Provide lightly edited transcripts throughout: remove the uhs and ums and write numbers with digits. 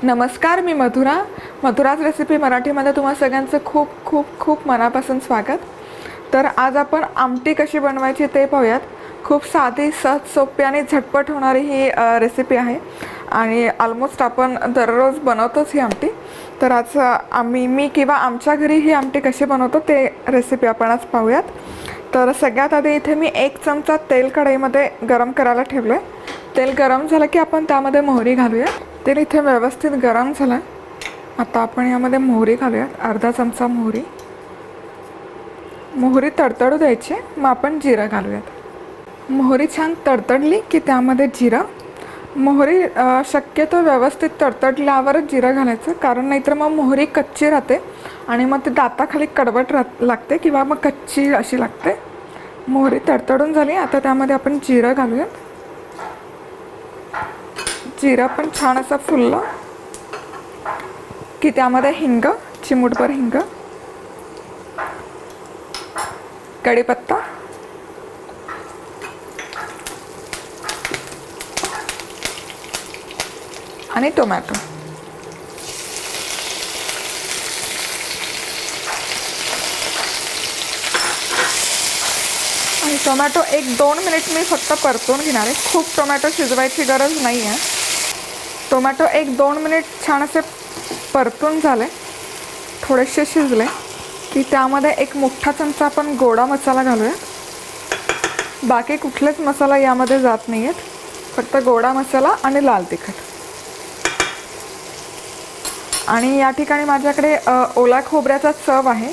नमस्कार, मी मधुराज रेसिपी मराठीमध्ये तुम्हा सगळ्यांचं खूप खूप खूप मनापासून स्वागत. तर आज आपण आमटी कशी बनवायची ते पाहूयात. खूप साधी, सहज, सोपी आणि झटपट होणारी ही रेसिपी आहे आणि ऑलमोस्ट आपण दररोज बनवतोच ही आमटी. तर आज मी किंवा आमच्या घरी ही आमटी कशी बनवतो ते रेसिपी आपण आज पाहूयात. तर सगळ्यात आधी इथे मी 1 चमचा तेल कढईमध्ये गरम करायला ठेवलं आहे. तेल गरम झालं की आपण त्यामध्ये मोहरी घालूया. तेल इथे व्यवस्थित गरम झालं. आता आपण यामध्ये मोहरी घालूयात. अर्धा चमचा मोहरी तडतडू द्यायची. मग आपण जिरं घालूयात. मोहरी छान तडतडली की त्यामध्ये जिरं. मोहरी शक्यतो व्यवस्थित तडतडल्यावरच जिरं घालायचं, कारण नाहीतर मग मोहरी कच्ची राहते आणि मग ती दाताखाली कडवट लागते किंवा मग कच्ची अशी लागते. मोहरी तडतडून झाली. आता त्यामध्ये आपण जिरं घालूयात. जिरं पण छान असं फुललं की त्यामध्ये हिंग, चिमूटभर हिंग, कढीपत्ता आणि टोमॅटो. आणि टोमॅटो 1-2 मिनिट मी फक्त परतून घेणार आहे. खूप टोमॅटो शिजवायची गरज नाही आहे. टोमॅटो 1-2 मिनिट छान असे परतून झाले, थोडेसे शिजले की त्यामध्ये 1 मोठा चमचा आपण गोडा मसाला घालूया. बाकी कुठलेच मसाला यामध्ये जात नाही आहेत, फक्त गोडा मसाला आणि लाल तिखट. आणि या ठिकाणी माझ्याकडे ओला खोबऱ्याचा चव आहे,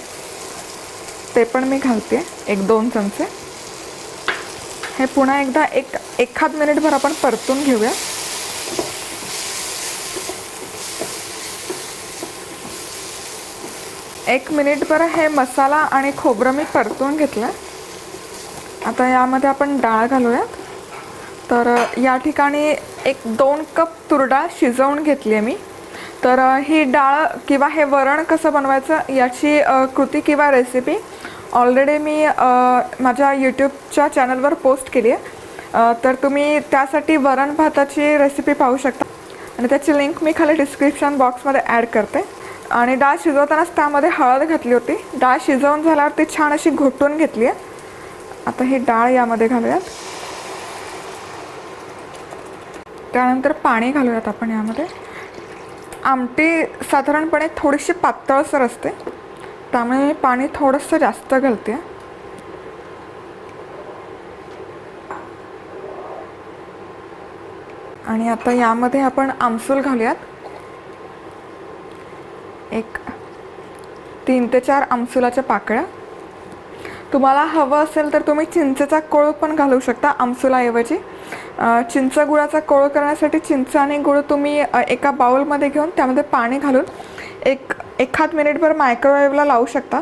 ते पण मी घालते 1-2 चमचे. हे पुन्हा एकदा एखाद मिनिटभर आपण परतून घेऊया. एक मिनिटभर हे मसाला आणि खोबरं मी परतून घेतलं. आता यामध्ये आपण डाळ घालूयात. तर या ठिकाणी 1-2 कप तूर डाळ शिजवून घेतली आहे मी. तर ही डाळ किंवा हे वरण कसं बनवायचं याची कृती किंवा रेसिपी ऑलरेडी मी माझ्या यूट्यूबच्या चॅनलवर पोस्ट केली आहे. तर तुम्ही त्यासाठी वरण भाताची रेसिपी पाहू शकता आणि त्याची लिंक मी खाली डिस्क्रिप्शन बॉक्समध्ये ॲड करते. आणि डाळ शिजवतानाच त्यामध्ये हळद घातली होती. डाळ शिजवून झाल्यावर ती छान अशी घोटून घेतली आहे. आता ही डाळ यामध्ये घालूयात. त्यानंतर पाणी घालूयात आपण यामध्ये. आमटी साधारणपणे थोडीशी पातळसर असते, त्यामुळे मी पाणी थोडंसं जास्त घालते. आणि आता यामध्ये आपण आमसूल घालूयात. 3 ते 4 आमसुलाच्या पाकळ्या. तुम्हाला हवं असेल तर तुम्ही चिंचेचा कोळ पण घालू शकता आमसुलाऐवजी. चिंच गुळाचा कोळ करण्यासाठी चिंच आणि गुळ तुम्ही एका बाउलमध्ये घेऊन त्यामध्ये पाणी घालून एखाद मिनिटभर मायक्रोवेव्हला लावू शकता.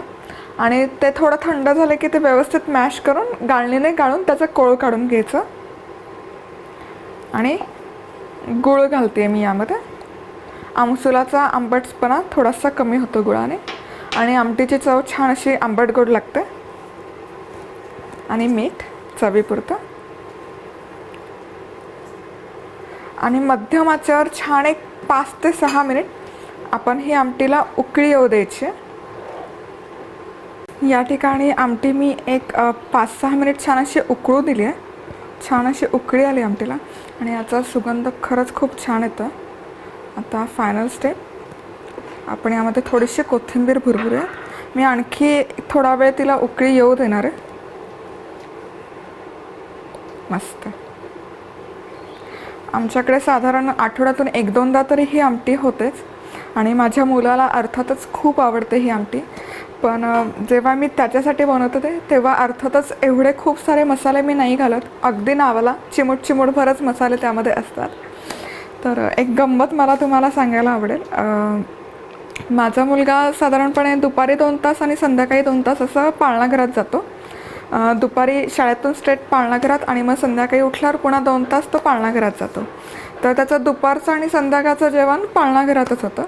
आणि ते थोडं थंड झालं की ते व्यवस्थित मॅश करून गाळणीने गाळून त्याचा कोळ काढून घ्यायचं. आणि गुळ घालते मी यामध्ये. आमसुलाचा आंबटपणा थोडासा कमी होतो गुळाने आणि आमटीची चव छान अशी आंबट गोड लागते. आणि मीठ चवीपुरतं. आणि मध्यम आचेवर छान 5 ते 6 मिनिट आपण ही आमटीला उकळी येऊ द्यायची. या ठिकाणी आमटी मी 5-6 मिनिट छान अशी उकळू दिली आहे. छान अशी उकळी आली आमटीला आणि याचा सुगंध खरंच खूप छान येतो. आता फायनल स्टेप, आपण यामध्ये थोडीशी कोथिंबीर भुरभुरूया. मी आणखी थोडा वेळ तिला उकळी येऊ देणार आहे. मस्त. आमच्याकडे साधारण आठवड्यातून 1-2दा तरी ही आमटी होतेच आणि माझ्या मुलाला अर्थातच खूप आवडते ही आमटी. पण जेव्हा मी त्याच्यासाठी बनवत होते तेव्हा अर्थातच एवढे खूप सारे मसाले मी नाही घालत. अगदी नावाला चिमूटभरच मसाले त्यामध्ये असतात. तर एक गंमत मला तुम्हाला सांगायला आवडेल. माझा मुलगा साधारणपणे दुपारी 2 तास आणि संध्याकाळी 2 तास असं पाळणाघरात जातो. दुपारी शाळेतून स्ट्रेट पाळणाघरात आणि मग संध्याकाळी उठल्यावर पुन्हा 2 तास तो पाळणाघरात जातो. तर त्याचं दुपारचं आणि संध्याकाळचं जेवण पाळणाघरातच होतं.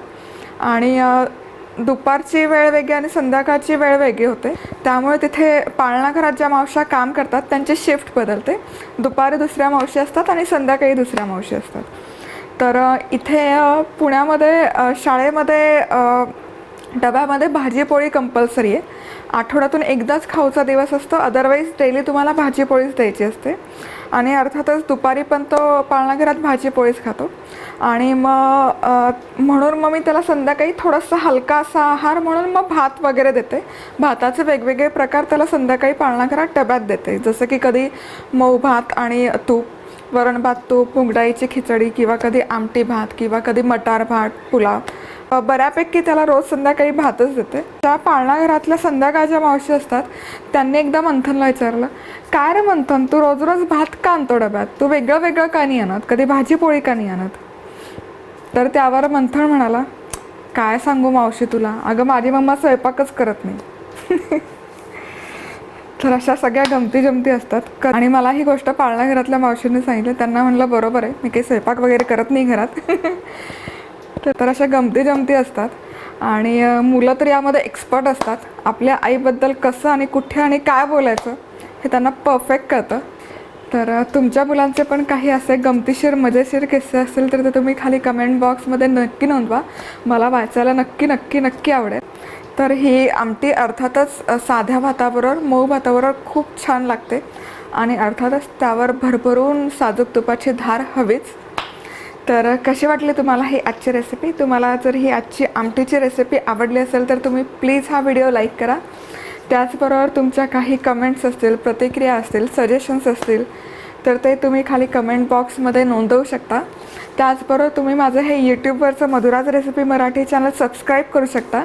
आणि दुपारची वेळ वेगळी आणि संध्याकाळची वेळ वेगळी होते. त्यामुळे तिथे पाळणाघरात ज्या मावश्या काम करतात त्यांची शिफ्ट बदलते. दुपारी दुसऱ्या मावशी असतात आणि संध्याकाळी दुसऱ्या मावशी असतात. तर इथे पुण्यामध्ये शाळेमध्ये डब्यामध्ये भाजीपोळी कंपल्सरी आहे. आठवड्यातून एकदाच खाऊचा दिवस असतो, अदरवाईज डेली तुम्हाला भाजीपोळीच द्यायची असते. आणि अर्थातच दुपारी पण तो पाळणाघरात भाजीपोळीच खातो. आणि म्हणून मी त्याला संध्याकाळी थोडासा हलका असा आहार म्हणून भात वगैरे देते. भाताचे वेगवेगळे प्रकार त्याला संध्याकाळी पाळणाघरात डब्यात देते, जसं की कधी मऊ भात आणि तूप, वरण भात तूप, मुगडाळीची खिचडी, किंवा कधी आमटी भात, किंवा कधी मटार भात, पुलाव. बऱ्यापैकी त्याला रोज संध्याकाळी भातच देते. त्या पाळणाघरातल्या संध्याकाळच्या मावशी असतात, त्यांनी एकदा मंथनला विचारलं, काय रे मंथन, तू रोज रोज भात का आणतो डब्यात, तू वेगळं वेगळं का नाही आणत, कधी भाजीपोळी का नाही आणत? तर त्यावर मंथन म्हणाला, काय सांगू मावशी तुला, अगं माझी मम्मा स्वयंपाकच करत नाही. तर अशा सगळ्या गमती जमती असतात. आणि मला ही गोष्ट पाळणाघरातल्या मावशींनी सांगितलं. त्यांना म्हणलं बरोबर आहे, मी काही स्वयंपाक वगैरे करत नाही घरात. तर अशा गमती जमती असतात. आणि मुलं तर यामध्ये एक्सपर्ट असतात. आपल्या आईबद्दल कसं आणि कुठे आणि काय बोलायचं हे त्यांना परफेक्ट कळतं. तर तुमच्या मुलांचे पण काही असे गमतीशीर मजेशीर किस्से असतील तर ते तुम्ही खाली कमेंट बॉक्समध्ये नक्की नोंदवा. मला वाचायला नक्की नक्की नक्की आवडेल. तर ही आमटी अर्थातच साध्या भाताबरोबर, मऊ भाताबरोबर खूप छान लागते. आणि अर्थातच त्यावर भरभरून साजूक तुपाची धार हवीच. तर कशी वाटली तुम्हाला ही आजची रेसिपी? तुम्हाला जर ही आजची आमटीची रेसिपी आवडली असेल तर तुम्ही प्लीज हा व्हिडिओ लाईक करा. त्याचबरोबर तुमच्या काही कमेंट्स असतील, प्रतिक्रिया असतील, सजेशन्स असतील तर ते तुम्ही खाली कमेंट बॉक्समध्ये नोंदवू शकता. त्याचबरोबर तुम्ही माझं हे यूट्यूबवरचं Madhura's recipe Marathi channel subscribe करू शकता.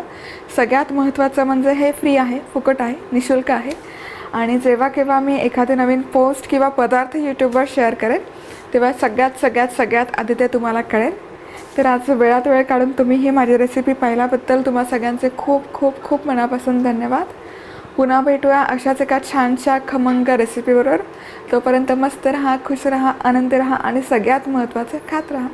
सगळ्यात महत्त्वाचं म्हणजे हे फ्री आहे, फुकट आहे, निःशुल्क आहे. आणि जेव्हा केव्हा मी एखादी नवीन पोस्ट किंवा पदार्थ यूट्यूबवर शेअर करेन तेव्हा सगळ्यात आधी ते तुम्हाला कळेल. तर आज वेळात वेळ काढून तुम्ही ही माझी रेसिपी पाहिल्याबद्दल तुम्हा सगळ्यांचे खूप खूप खूप मनापासून धन्यवाद. पुन्हा भेटूया अशाच एका छानशा खमंग रेसिपीबरोबर. तोपर्यंत मस्त राहा, खुश राहा, आनंदी राहा आणि सगळ्यात महत्त्वाचं खात राहा.